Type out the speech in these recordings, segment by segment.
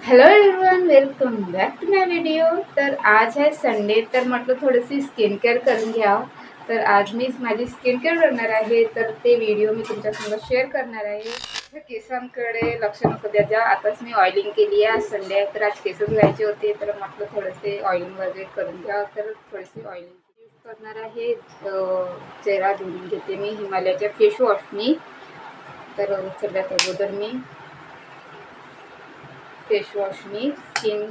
Hello everyone, welcome back to my video. तर आज आहे संडे, तर म्हटलं थोडीशी स्किन केअर करून घ्यावं। तर आज मी माझी स्किन केअर करणार आहे, तर ते व्हिडिओ मी तुमच्यासोबत शेअर करणार आहे। तर केसांकडे लक्ष नको द्या, आताच मी ऑइलिंग केली आहे। आज संडे आहे, तर आज केस धुवायचे होते, तर म्हटलं थोडेसे ऑइलिंग वगैरे करून घ्यावं। तर थोडीशी ऑइलिंग यूज करणार आहे। चेहरा धुवून घेते मी हिमालयाच्या फेस वॉशनी। तर सगळ्यात अगोदर मी फेस वॉशनी स्किन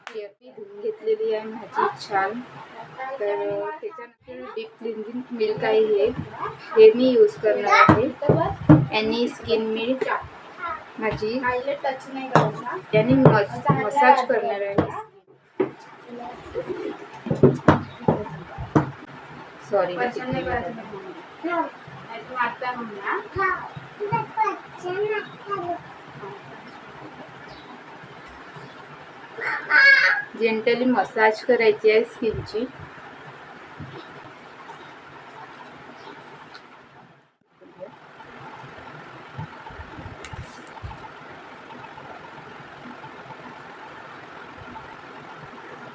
क्लिअरली धुवून घेतलेली आहे माझी छान। तर त्याच्यानंतर डीप क्लिन्झिंग मिल्क आहे, हे मी यूज करणार आहे। यानी स्किन मी माझी यानी मसाज करणार आहे। सॉरी जेंटली मसाज करायची आहे स्किनची।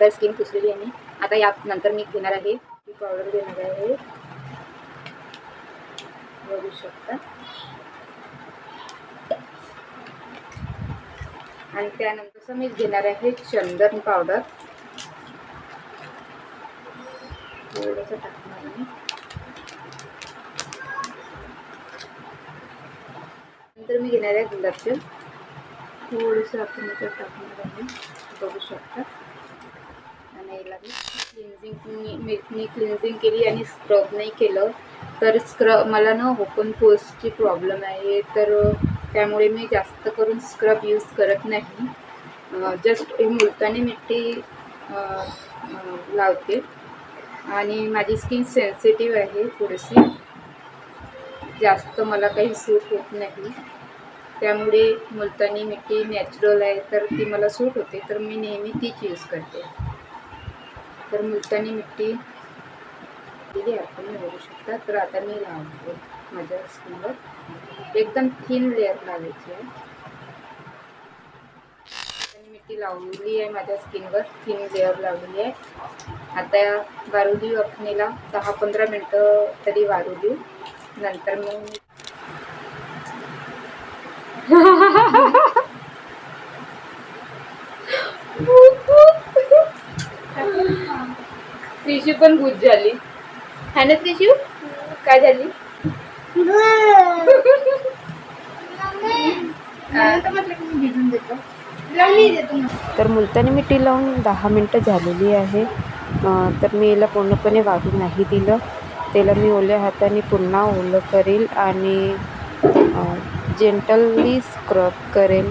तर स्किन पुसलेली आहे मी। आता यानंतर मी घेणार आहे ही पावडर घेणार आहे, बघू शकता। आणि त्यानंतर मी घेणार आहे चंदन पावडर, थोडंसं टाकणार मी। नंतर मी घेणार आहे गुलाबजल, थोडंसं आपण याच्यात टाकणार आहे, बघू शकता। आणि याला मी क्लिन्झिंग केली आणि स्क्रब नाही केलं, तर मला ना ओपन पोर्सची प्रॉब्लेम आहे, तर त्यामुळे मी जास्त करून स्क्रब यूज करत नाही। जस्ट मुलतानी मिट्टी लावते। आणि माझी स्किन सेन्सिटिव्ह आहे थोडीशी, जास्त मला काही सूट होत नाही, त्यामुळे मुलतानी मिट्टी नॅचरल आहे, तर ती मला सूट होते, तर मी नेहमी तीच यूज करते। तर मुलतानी मिट्टी दिली आपण बघू शकता। तर आता मी लावते माझ्या स्किनवर, एकदम थिन लेअर लावायची आहे। मिट्टी लावली आहे माझ्या स्किनवर, थिन लेअर लावली आहे। आता वारू देऊ आपणला 10-15 मिनटं तरी वारू देऊ। नंतर मग त्रिशू पण भूत झाली है ना। त्रिशू काय झाली? तर मुलतानी मिट्टी लावून 10 मिनटं झालेली आहे। तर मी याला पूर्णपणे वाळू नाही दिलं, त्याला मी ओल्या हाताने पुन्हा ओलं करेल आणि जेंटली स्क्रब करेल,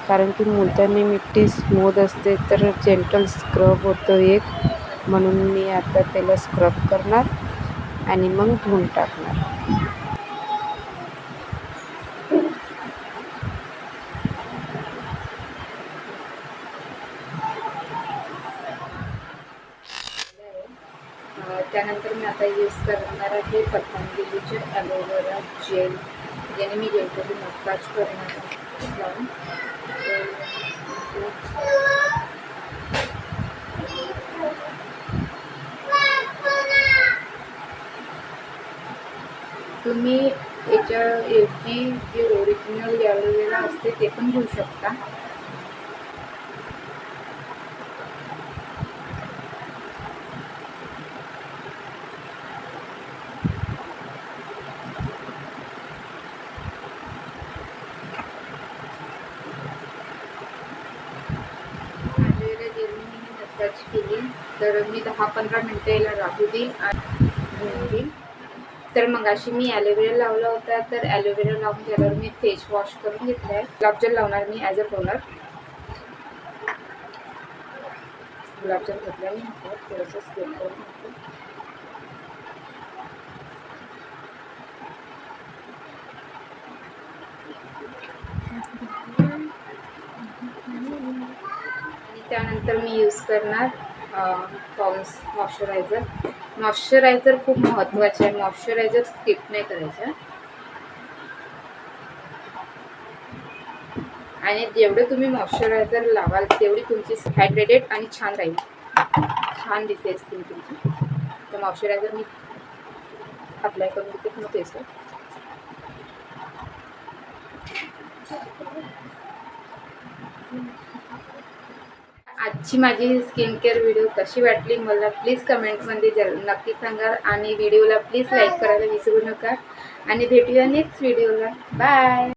कारण की मुलतानी मिट्टी स्मूथ असते, तर जेंटल स्क्रब होतो एक, म्हणून मी आता त्याला स्क्रब करणार आणि मग धुवून टाकणार। त्यानंतर मी आता यूज करणार आहे पतंजलीचे ॲलोवेरा जेल, ज्याने मी जेंटली मसाज करणार आहे। तुम्ही याच्याऐवजी जे ओरिजिनल ॲलोवेरा असते ते पण घेऊ शकता। ॲलोवेरा जेलने मी मसाज केली, तर मी 10-15 मिनटं याला राहू देईन आणि धुवून देईन। तर मग अशी मी ॲलोवेरा लावला होता, तर ॲलोवेरा लावून झाल्यावर मी फेस वॉश करून घेतला आहे। गुलाबजल लावणार मी ॲज अ टोनर। गुलाबजल घेतला मी हातात, थोडंसं स्प्रेड करून घेतो। आणि त्यानंतर मी यूज करणार पॉन्ड्स मॉइश्चरायझर। मॉइश्चरायझर खूप महत्त्वाचे आहे, मॉइश्चरायझर स्किप नाही करायचं। आणि जेवढं तुम्ही मॉइश्चरायझर लावाल तेवढी तुमची हायड्रेटेड आणि छान राहील, छान दिसेल स्किन तुमची. तर मॉइश्चरायझर मी अप्लाय करून देते पूर्ण फेसवर. आजची माझी स्किन केअर व्हिडिओ कशी वाटली मला प्लीज कमेंटमध्ये नक्की सांगा आणि व्हिडिओला प्लीज लाईक करायला विसरू नका आणि भेटूया नेक्स्ट व्हिडिओला. बाय.